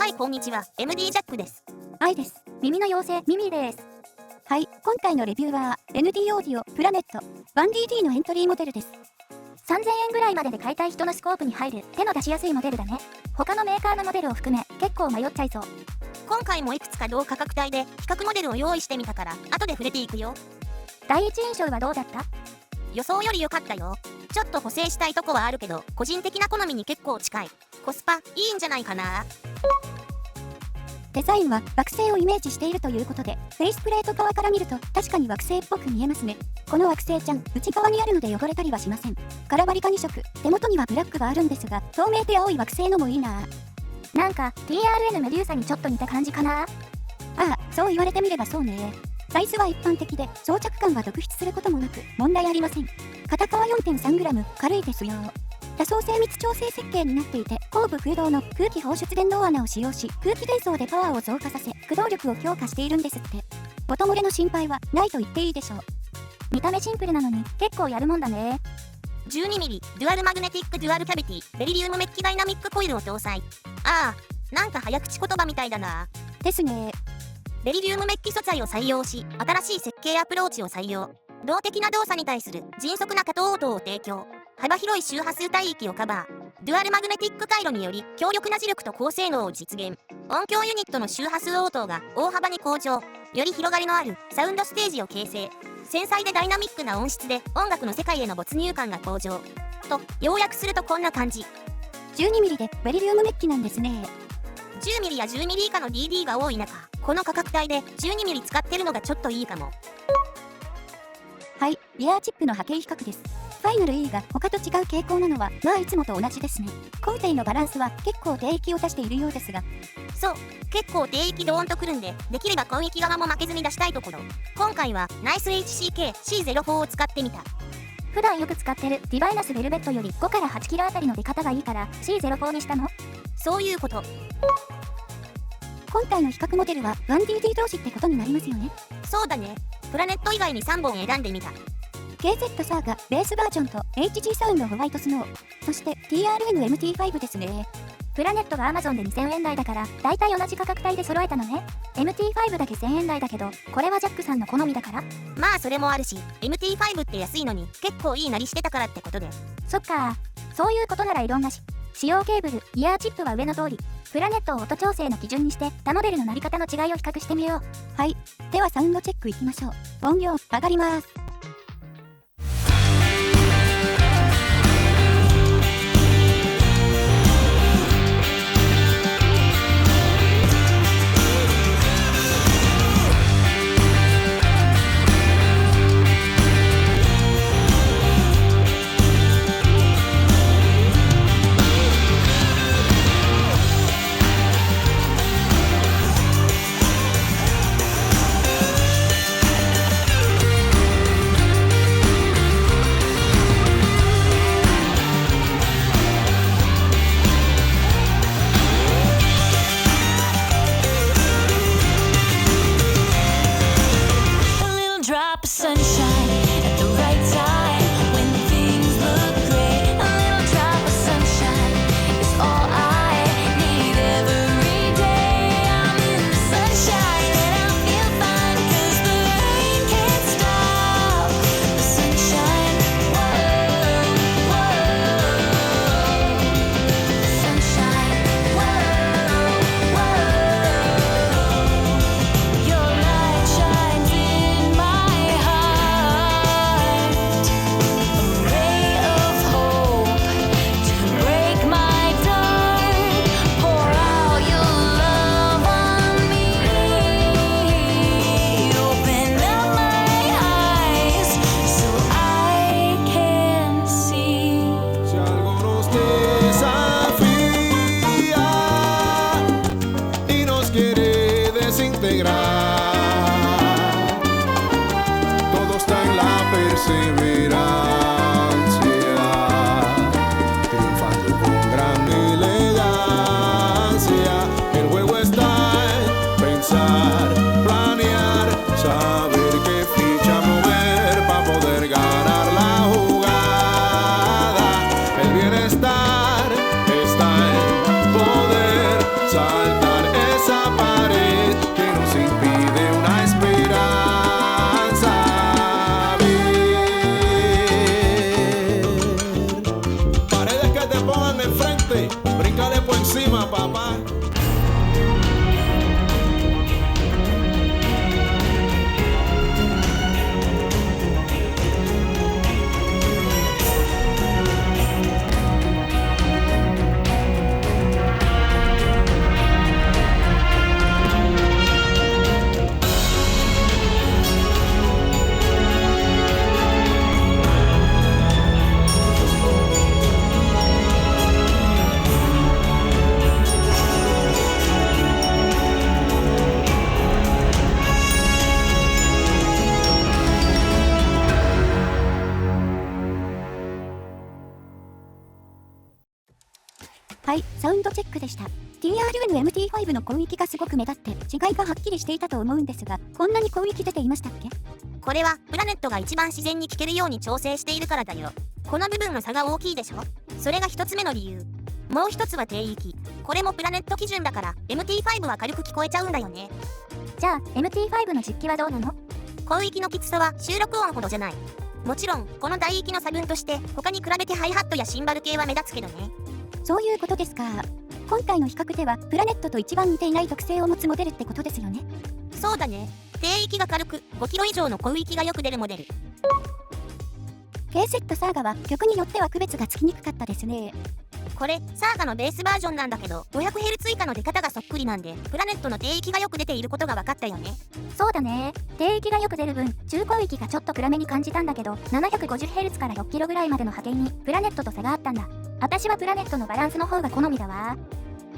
はい、こんにちは。MD ジャックです。愛です。耳の妖精、ミミです。はい、今回のレビューは、ND オーディオ、プラネット、1DD のエントリーモデルです。3000円ぐらいまでで買いたい人のスコープに入る、手の出しやすいモデルだね。他のメーカーのモデルを含め、結構迷っちゃいそう。今回もいくつか同価格帯で、比較モデルを用意してみたから、後で触れていくよ。第一印象はどうだった？予想より良かったよ。ちょっと補正したいとこはあるけど、個人的な好みに結構近い。コスパ、いいんじゃないかな。デザインは惑星をイメージしているということで、フェイスプレート側から見ると確かに惑星っぽく見えますね。この惑星ちゃん、内側にあるので汚れたりはしません。カラバリカ2色、手元にはブラックがあるんですが、透明で青い惑星のもいいな。なんか TRN メデューサにちょっと似た感じかな。ああ、そう言われてみればそうね。サイズは一般的で、装着感は独筆することもなく、問題ありません。片側 4.3g、軽いですよ。多層精密調整設計になっていて、後部空洞の空気放出電動穴を使用し、空気伝送でパワーを増加させ、駆動力を強化しているんですって。音漏れの心配はないと言っていいでしょう。見た目シンプルなのに結構やるもんだね。12mm デュアルマグネティックデュアルキャビティベリリウムメッキダイナミックコイルを搭載。ああ、なんか早口言葉みたいだな。ですね。ベリリウムメッキ素材を採用し、新しい設計アプローチを採用。動的な動作に対する迅速な加藤応答を提供。幅広い周波数帯域をカバー。デュアルマグネティック回路により強力な磁力と高性能を実現。音響ユニットの周波数応答が大幅に向上。より広がりのあるサウンドステージを形成。繊細でダイナミックな音質で音楽の世界への没入感が向上。と、要約するとこんな感じ。12mm でベリリウムメッキなんですね。10mm や 10mm 以下の DD が多い中、この価格帯で 12mm 使ってるのがちょっといいかも。はい、リアーチップの波形比較です。ファイナル E が他と違う傾向なのは、まあいつもと同じですね。高低のバランスは結構低域を出しているようですが。そう、結構低域ドーンとくるんで、できれば高域側も負けずに出したいところ。今回はナイス HCK-C04 を使ってみた。普段よく使ってるディバイナスベルベットより5から8キロあたりの出方がいいから C04 にしたの？そういうこと。今回の比較モデルは 1DD 同士ってことになりますよね。そうだね。プラネット以外に3本選んでみた。KZ サーガベースバージョンと HG サウンドホワイトスノー、そして TRN-MT5 ですね。プラネットが Amazon で2000円台だからだいたい同じ価格帯で揃えたのね。MT5 だけ1000円台だけど、これはジャックさんの好みだから。まあそれもあるし、 MT5 って安いのに結構いいなりしてたからってことで。そっか、そういうことなら異論なし。使用ケーブル、イヤーチップは上の通り。プラネットを音調整の基準にして他モデルの鳴り方の違いを比較してみよう。はい、ではサウンドチェックいきましょう。音量上がります。te pongan enfrente, bríncale por encima, papá.はい、サウンドチェックでした。TRU の MT5 の攻撃がすごく目立って違いがはっきりしていたと思うんですが、こんなに攻撃出ていましたっけ？これはプラネットが一番自然に聞けるように調整しているからだよ。この部分の差が大きいでしょ。それが一つ目の理由。もう一つは低域。これもプラネット基準だから MT5 は軽く聞こえちゃうんだよね。じゃあ MT5 の実機はどうなの？広域のきつさは収録音ほどじゃない。もちろんこの大域の差分として他に比べてハイハットやシンバル系は目立つけどね。そういうことですか。今回の比較ではプラネットと一番似ていない特性を持つモデルってことですよね。そうだね。低域が軽く5キロ以上の広域がよく出るモデル。 K セットサーガは曲によっては区別がつきにくかったですね。これサーガのベースバージョンなんだけど 500Hz 以下の出方がそっくりなんでプラネットの低域がよく出ていることが分かったよね。そうだね。低域がよく出る分、中高域がちょっと暗めに感じたんだけど、750Hz から6キロぐらいまでの波形にプラネットと差があったんだ。私はプラネットのバランスの方が好みだわ。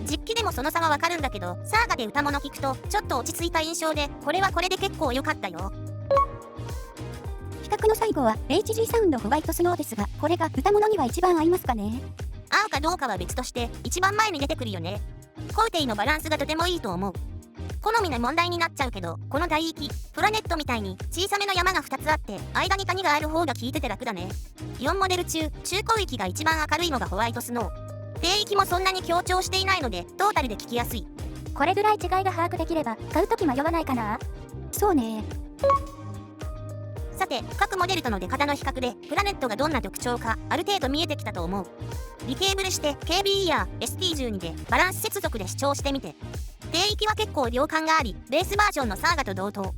実機でもその差はわかるんだけど、サーガで歌物聞くとちょっと落ち着いた印象で、これはこれで結構良かったよ。比較の最後は HG サウンドホワイトスノーですが、これが歌物には一番合いますかね？合うかどうかは別として一番前に出てくるよね。コウテイのバランスがとてもいいと思う。好みの問題になっちゃうけど、この大域プラネットみたいに小さめの山が2つあって間に谷がある方が効いてて楽だね。4モデル中中高域が一番明るいのがホワイトスノー。低域もそんなに強調していないのでトータルで聞きやすい。これぐらい違いが把握できれば買うとき迷わないかな。そうね。さて各モデルとの出方の比較でプラネットがどんな特徴かある程度見えてきたと思う。リケーブルして KBE や ST12 でバランス接続で視聴してみて。低域は結構量感がありベースバージョンのサーガと同等。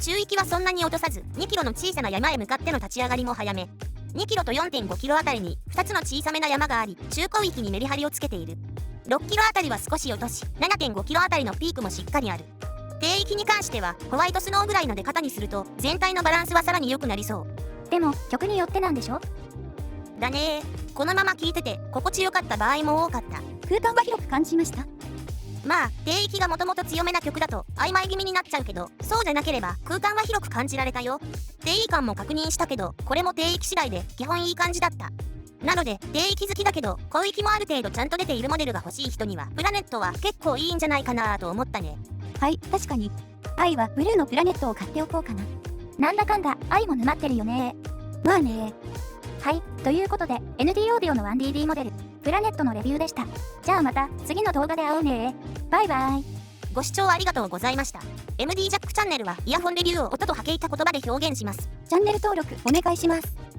中域はそんなに落とさず2キロの小さな山へ向かっての立ち上がりも早め。2キロと 4.5 キロあたりに2つの小さめな山があり中高域にメリハリをつけている。6キロあたりは少し落とし 7.5 キロあたりのピークもしっかりある。低域に関してはホワイトスノーぐらいの出方にすると全体のバランスはさらに良くなりそう。でも曲によってなんでしょ？だねー。このまま聴いてて心地よかった場合も多かった。空間は広く感じました。まあ低域がもともと強めな曲だと曖昧気味になっちゃうけど、そうじゃなければ空間は広く感じられたよ。低域感も確認したけどこれも低域次第で基本いい感じだった。なので低域好きだけど広域もある程度ちゃんと出ているモデルが欲しい人にはプラネットは結構いいんじゃないかなと思ったね。はい、確かに。愛はブルーのプラネットを買っておこうかな。なんだかんだ愛も沼ってるよね。まあね。はい、ということで ND オーディオの 1DD モデルプラネットのレビューでした。じゃあまた次の動画で会おうね。バイバイ。ご視聴ありがとうございました。MD ジャックチャンネルはイヤホンレビューを音と波形た言葉で表現します。チャンネル登録お願いします。